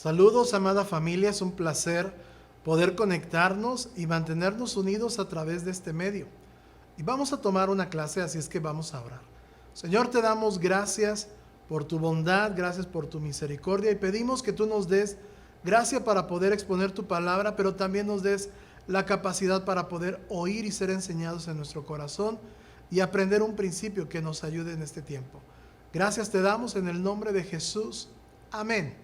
Saludos, amada familia, es un placer poder conectarnos y mantenernos unidos a través de este medio. Y vamos a tomar una clase, así es que vamos a orar. Señor, te damos gracias por tu bondad, gracias por tu misericordia y pedimos que tú nos des gracia para poder exponer tu palabra, pero también nos des la capacidad para poder oír y ser enseñados en nuestro corazón y aprender un principio que nos ayude en este tiempo. Gracias te damos en el nombre de Jesús. Amén.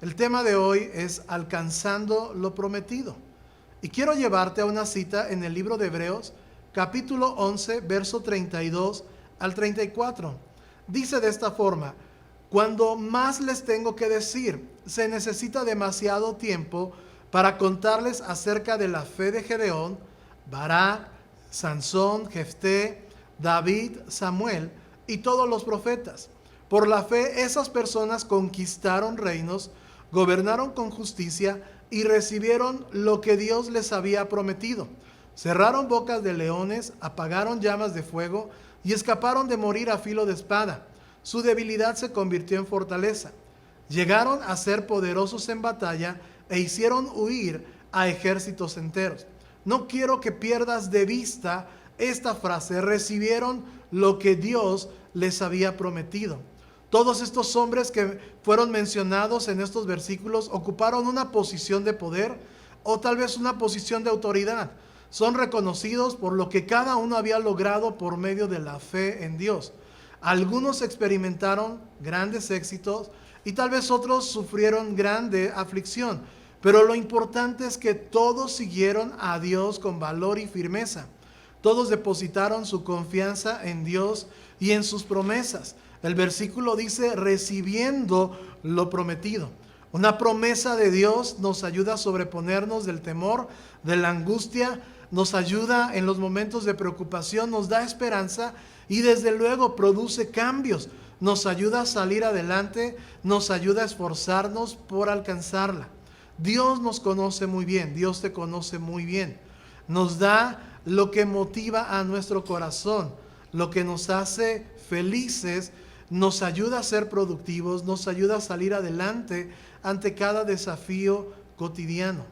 El tema de hoy es alcanzando lo prometido. Y quiero llevarte a una cita en el libro de Hebreos, capítulo 11, verso 32 al 34. Dice de esta forma: cuando más les tengo que decir, se necesita demasiado tiempo para contarles acerca de la fe de Gedeón, Barak, Sansón, Jefté, David, Samuel y todos los profetas. Por la fe esas personas conquistaron reinos, gobernaron con justicia y recibieron lo que Dios les había prometido. Cerraron bocas de leones, apagaron llamas de fuego y escaparon de morir a filo de espada. Su debilidad se convirtió en fortaleza. Llegaron a ser poderosos en batalla e hicieron huir a ejércitos enteros. No quiero que pierdas de vista esta frase: recibieron lo que Dios les había prometido. Todos estos hombres que fueron mencionados en estos versículos ocuparon una posición de poder o tal vez una posición de autoridad. Son reconocidos por lo que cada uno había logrado por medio de la fe en Dios. Algunos experimentaron grandes éxitos y tal vez otros sufrieron grande aflicción, pero lo importante es que todos siguieron a Dios con valor y firmeza. Todos depositaron su confianza en Dios y en sus promesas. El versículo dice: recibiendo lo prometido. Una promesa de Dios nos ayuda a sobreponernos del temor, de la angustia, nos ayuda en los momentos de preocupación, nos da esperanza y desde luego produce cambios. Nos ayuda a salir adelante, nos ayuda a esforzarnos por alcanzarla. Dios nos conoce muy bien, Dios te conoce muy bien. Nos da lo que motiva a nuestro corazón, lo que nos hace felices, nos ayuda a ser productivos, nos ayuda a salir adelante ante cada desafío cotidiano.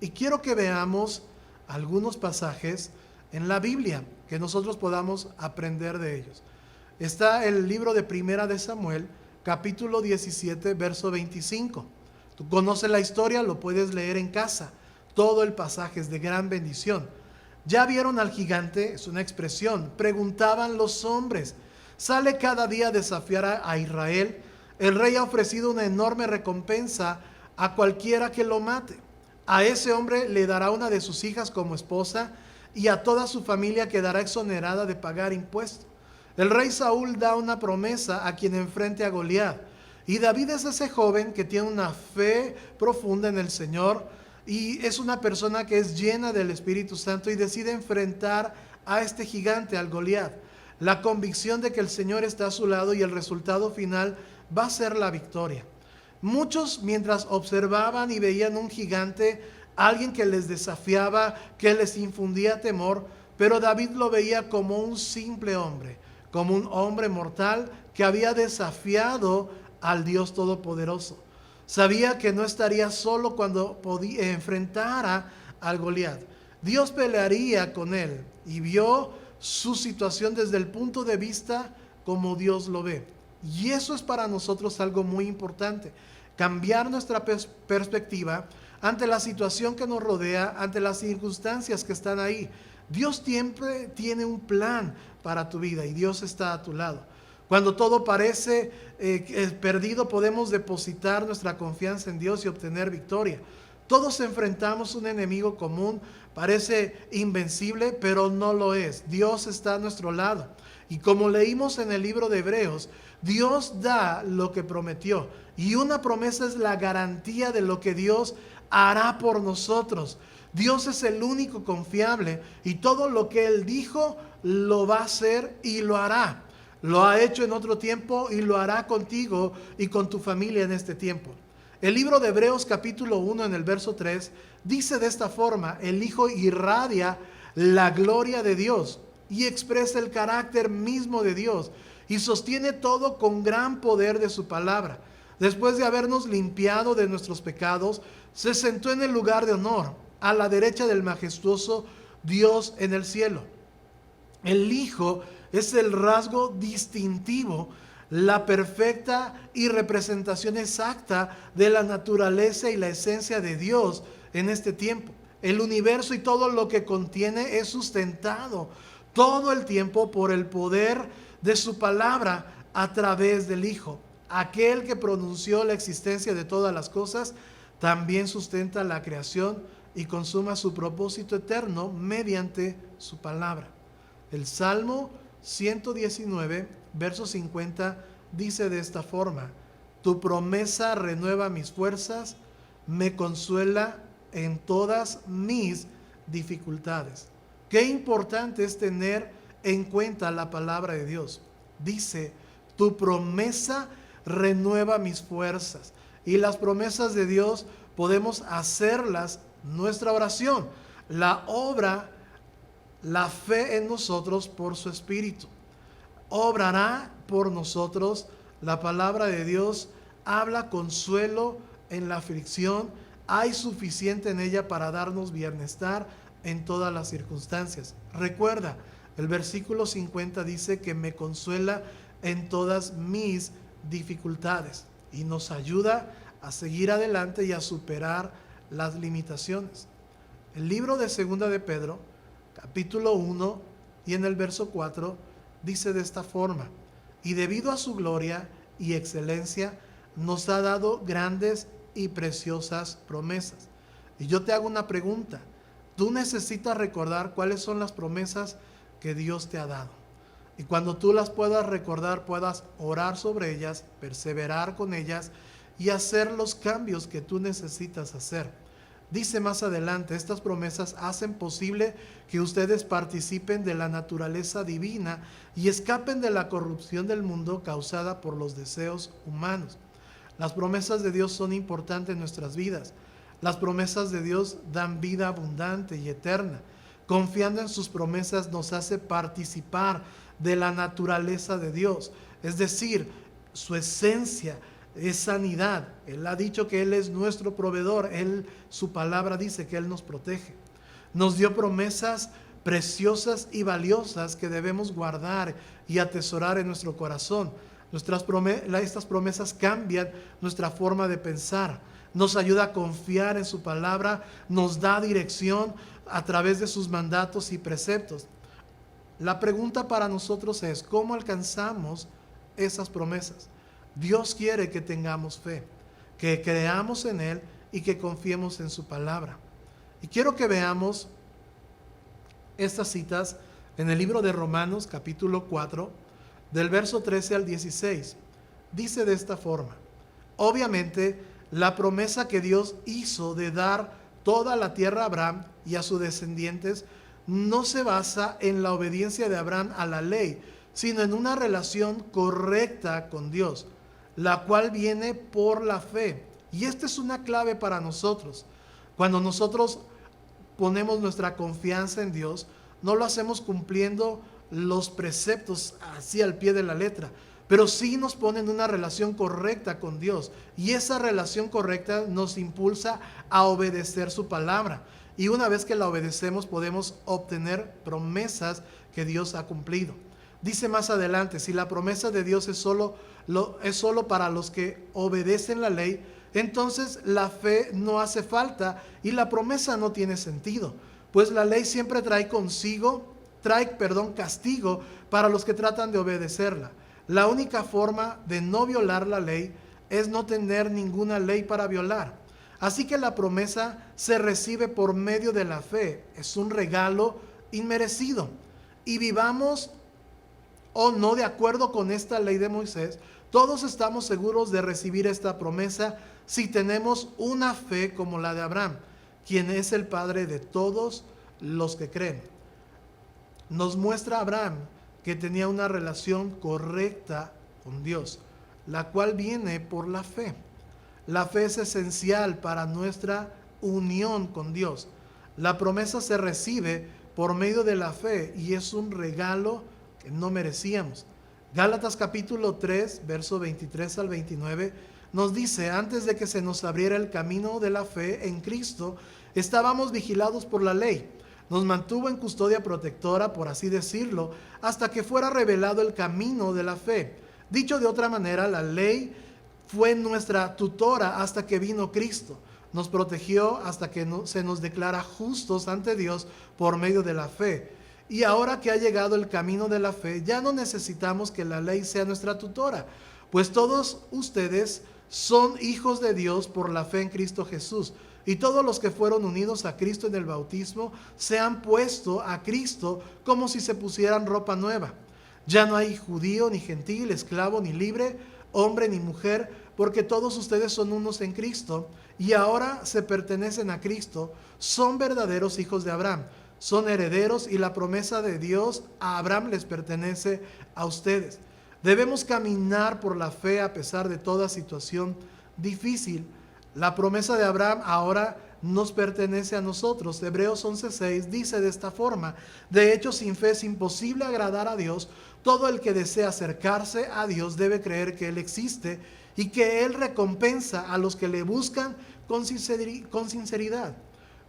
Y quiero que veamos algunos pasajes en la Biblia que nosotros podamos aprender de ellos. Está el libro de Primera de Samuel, capítulo 17, verso 25. Tú conoces la historia, lo puedes leer en casa. Todo el pasaje es de gran bendición. ¿Ya vieron al gigante? Es una expresión. Preguntaban los hombres. Sale cada día a desafiar a Israel. El rey ha ofrecido una enorme recompensa a cualquiera que lo mate. A ese hombre le dará una de sus hijas como esposa y a toda su familia quedará exonerada de pagar impuestos. El rey Saúl da una promesa a quien enfrente a Goliat. Y David es ese joven que tiene una fe profunda en el Señor y es una persona que es llena del Espíritu Santo y decide enfrentar a este gigante, al Goliat. La convicción de que el Señor está a su lado y el resultado final va a ser la victoria. Muchos, mientras observaban y veían un gigante, alguien que les desafiaba, que les infundía temor, pero David lo veía como un simple hombre, como un hombre mortal que había desafiado al Dios Todopoderoso. Sabía que no estaría solo cuando enfrentara al Goliat. Dios pelearía con él y vio su situación desde el punto de vista como Dios lo ve. Y eso es para nosotros algo muy importante. Cambiar nuestra perspectiva ante la situación que nos rodea, ante las circunstancias que están ahí. Dios siempre tiene un plan para tu vida y Dios está a tu lado. Cuando todo parece perdido, podemos depositar nuestra confianza en Dios y obtener victoria. Todos enfrentamos un enemigo común, parece invencible, pero no lo es. Dios está a nuestro lado. Y como leímos en el libro de Hebreos, Dios da lo que prometió. Y una promesa es la garantía de lo que Dios hará por nosotros. Dios es el único confiable y todo lo que Él dijo lo va a hacer y lo hará. Lo ha hecho en otro tiempo y lo hará contigo y con tu familia en este tiempo. El libro de Hebreos capítulo 1 en el verso 3 dice de esta forma: el Hijo irradia la gloria de Dios y expresa el carácter mismo de Dios y sostiene todo con gran poder de su palabra. Después de habernos limpiado de nuestros pecados, se sentó en el lugar de honor, a la derecha del majestuoso Dios en el cielo. El Hijo es el rasgo distintivo, la perfecta y representación exacta de la naturaleza y la esencia de Dios en este tiempo. El universo y todo lo que contiene es sustentado todo el tiempo por el poder de su palabra a través del Hijo. Aquel que pronunció la existencia de todas las cosas también sustenta la creación y consuma su propósito eterno mediante su palabra. El Salmo 119, verso 50, dice de esta forma: tu promesa renueva mis fuerzas, me consuela en todas mis dificultades. Qué importante es tener en cuenta la palabra de Dios. Dice, tu promesa renueva mis fuerzas. Y las promesas de Dios podemos hacerlas nuestra oración. La obra, la fe en nosotros por su Espíritu. Obrará por nosotros. La palabra de Dios habla consuelo en la aflicción. Hay suficiente en ella para darnos bienestar en todas las circunstancias. Recuerda, el versículo 50 dice que me consuela en todas mis dificultades y nos ayuda a seguir adelante y a superar las limitaciones. El libro de Segunda de Pedro, capítulo 1 y en el verso 4, dice de esta forma: y debido a su gloria y excelencia nos ha dado grandes y preciosas promesas. Y yo te hago una pregunta. Tú necesitas recordar cuáles son las promesas que Dios te ha dado. Y cuando tú las puedas recordar, puedas orar sobre ellas, perseverar con ellas y hacer los cambios que tú necesitas hacer. Dice más adelante, estas promesas hacen posible que ustedes participen de la naturaleza divina y escapen de la corrupción del mundo causada por los deseos humanos. Las promesas de Dios son importantes en nuestras vidas. Las promesas de Dios dan vida abundante y eterna. Confiando en sus promesas nos hace participar de la naturaleza de Dios, es decir, su esencia es sanidad. Él ha dicho que Él es nuestro proveedor. Su palabra dice que Él nos protege. Nos dio promesas preciosas y valiosas que debemos guardar y atesorar en nuestro corazón. Estas promesas cambian nuestra forma de pensar. Nos ayuda a confiar en su palabra. Nos da dirección a través de sus mandatos y preceptos. La pregunta para nosotros es: ¿cómo alcanzamos esas promesas? Dios quiere que tengamos fe, que creamos en Él y que confiemos en su palabra. Y quiero que veamos estas citas en el libro de Romanos, capítulo 4, del verso 13 al 16. Dice de esta forma: obviamente, la promesa que Dios hizo de dar toda la tierra a Abraham y a sus descendientes no se basa en la obediencia de Abraham a la ley, sino en una relación correcta con Dios, la cual viene por la fe. Y esta es una clave para nosotros. Cuando nosotros ponemos nuestra confianza en Dios, no lo hacemos cumpliendo los preceptos así al pie de la letra, pero sí nos pone en una relación correcta con Dios. Y esa relación correcta nos impulsa a obedecer su palabra. Y una vez que la obedecemos, podemos obtener promesas que Dios ha cumplido. Dice más adelante: si la promesa de Dios es solo para los que obedecen la ley, entonces la fe no hace falta y la promesa no tiene sentido, pues la ley siempre trae castigo para los que tratan de obedecerla. La única forma de no violar la ley es no tener ninguna ley para violar. Así que la promesa se recibe por medio de la fe. Es un regalo inmerecido. Y vivamos o no de acuerdo con esta ley de Moisés, todos estamos seguros de recibir esta promesa si tenemos una fe como la de Abraham, quien es el padre de todos los que creen. Nos muestra Abraham que tenía una relación correcta con Dios, la cual viene por la fe. La fe es esencial para nuestra unión con Dios. La promesa se recibe por medio de la fe y es un regalo que no merecíamos. Gálatas capítulo 3, verso 23 al 29, nos dice: antes de que se nos abriera el camino de la fe en Cristo, estábamos vigilados por la ley. Nos mantuvo en custodia protectora, por así decirlo, hasta que fuera revelado el camino de la fe. Dicho de otra manera, la ley fue nuestra tutora hasta que vino Cristo. Nos protegió hasta que se nos declara justos ante Dios por medio de la fe. Y ahora que ha llegado el camino de la fe, ya no necesitamos que la ley sea nuestra tutora, pues todos ustedes son hijos de Dios por la fe en Cristo Jesús. Y todos los que fueron unidos a Cristo en el bautismo se han puesto a Cristo como si se pusieran ropa nueva. Ya no hay judío ni gentil, esclavo ni libre, hombre ni mujer, porque todos ustedes son unos en Cristo y ahora se pertenecen a Cristo. Son verdaderos hijos de Abraham, son herederos, y la promesa de Dios a Abraham les pertenece a ustedes. Debemos caminar por la fe a pesar de toda situación difícil. La promesa de Abraham ahora nos pertenece a nosotros. Hebreos 11:6 dice de esta forma: de hecho, sin fe es imposible agradar a Dios. Todo el que desea acercarse a Dios debe creer que Él existe y que Él recompensa a los que le buscan con sinceridad.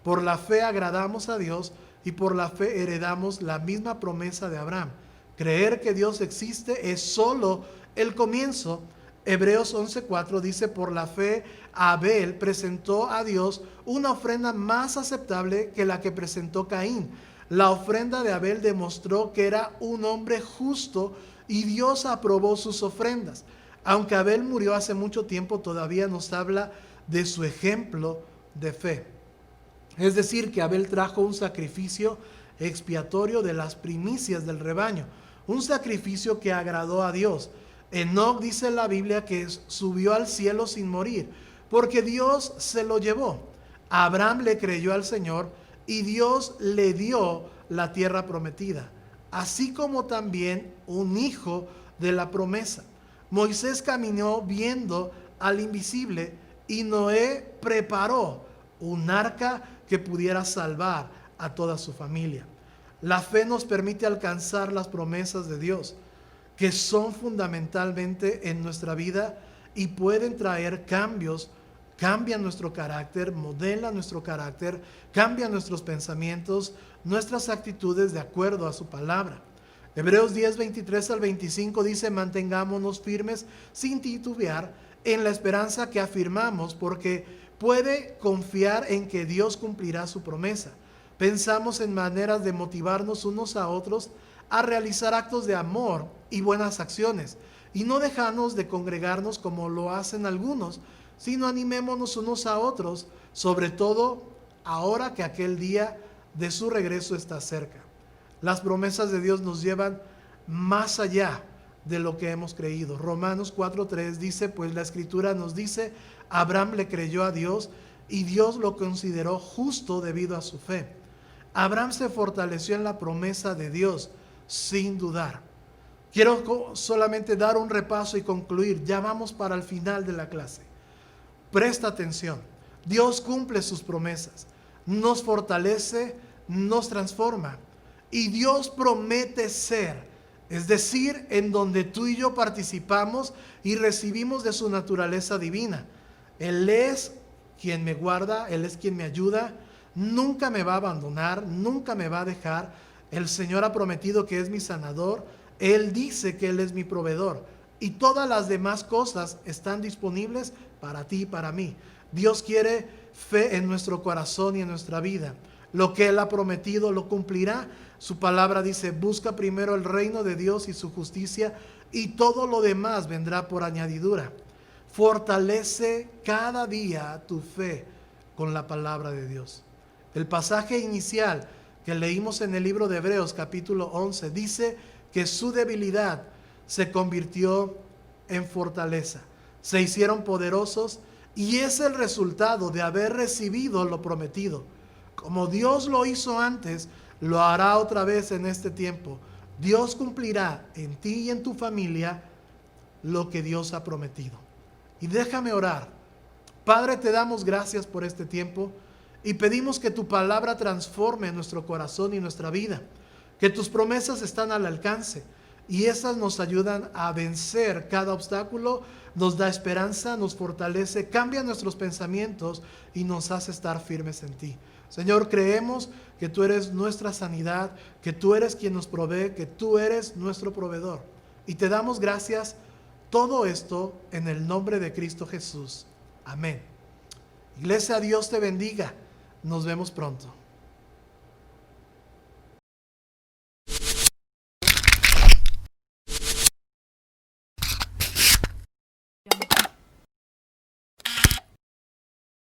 Por la fe agradamos a Dios y por la fe heredamos la misma promesa de Abraham. Creer que Dios existe es solo el comienzo. Hebreos 11:4 dice: por la fe Abel presentó a Dios una ofrenda más aceptable que la que presentó Caín. La ofrenda de Abel demostró que era un hombre justo y Dios aprobó sus ofrendas. Aunque Abel murió hace mucho tiempo, todavía nos habla de su ejemplo de fe. Es decir, que Abel trajo un sacrificio expiatorio de las primicias del rebaño, un sacrificio que agradó a Dios. Enoc, dice la Biblia, que subió al cielo sin morir, porque Dios se lo llevó. Abraham le creyó al Señor y Dios le dio la tierra prometida, así como también un hijo de la promesa. Moisés caminó viendo al invisible y Noé preparó un arca que pudiera salvar a toda su familia. La fe nos permite alcanzar las promesas de Dios, que son fundamentalmente en nuestra vida y pueden traer cambios. Cambian nuestro carácter, modelan nuestro carácter, cambian nuestros pensamientos, nuestras actitudes de acuerdo a su palabra. Hebreos 10:23-25 dice: mantengámonos firmes sin titubear en la esperanza que afirmamos, porque puede confiar en que Dios cumplirá su promesa. Pensamos en maneras de motivarnos unos a otros a realizar actos de amor y buenas acciones, y no dejarnos de congregarnos como lo hacen algunos, sino animémonos unos a otros, sobre todo ahora que aquel día de su regreso está cerca. Las promesas de Dios nos llevan más allá de lo que hemos creído. Romanos 4:3 dice: pues la Escritura nos dice: Abraham le creyó a Dios y Dios lo consideró justo debido a su fe. Abraham se fortaleció en la promesa de Dios sin dudar. Quiero solamente dar un repaso y concluir. Ya vamos para el final de la clase. Presta atención. Dios cumple sus promesas, nos fortalece, nos transforma, y Dios promete ser, es decir, en donde tú y yo participamos y recibimos de su naturaleza divina. Él es quien me guarda, Él es quien me ayuda, nunca me va a abandonar, nunca me va a dejar. El Señor ha prometido que es mi sanador, Él dice que Él es mi proveedor, y todas las demás cosas están disponibles para ti y para mí. Dios quiere fe en nuestro corazón y en nuestra vida. Lo que Él ha prometido lo cumplirá. Su palabra dice: busca primero el reino de Dios y su justicia, y todo lo demás vendrá por añadidura. Fortalece cada día tu fe con la palabra de Dios. El pasaje inicial que leímos en el libro de Hebreos capítulo 11 dice que su debilidad se convirtió en fortaleza. Se hicieron poderosos, y es el resultado de haber recibido lo prometido. Como Dios lo hizo antes, lo hará otra vez en este tiempo. Dios cumplirá en ti y en tu familia lo que Dios ha prometido. Y déjame orar. Padre, te damos gracias por este tiempo y pedimos que tu palabra transforme nuestro corazón y nuestra vida, que tus promesas están al alcance y esas nos ayudan a vencer cada obstáculo, nos da esperanza, nos fortalece, cambia nuestros pensamientos y nos hace estar firmes en ti. Señor, creemos que tú eres nuestra sanidad, que tú eres quien nos provee, que tú eres nuestro proveedor. Y te damos gracias, todo esto en el nombre de Cristo Jesús. Amén. Iglesia, Dios te bendiga. Nos vemos pronto.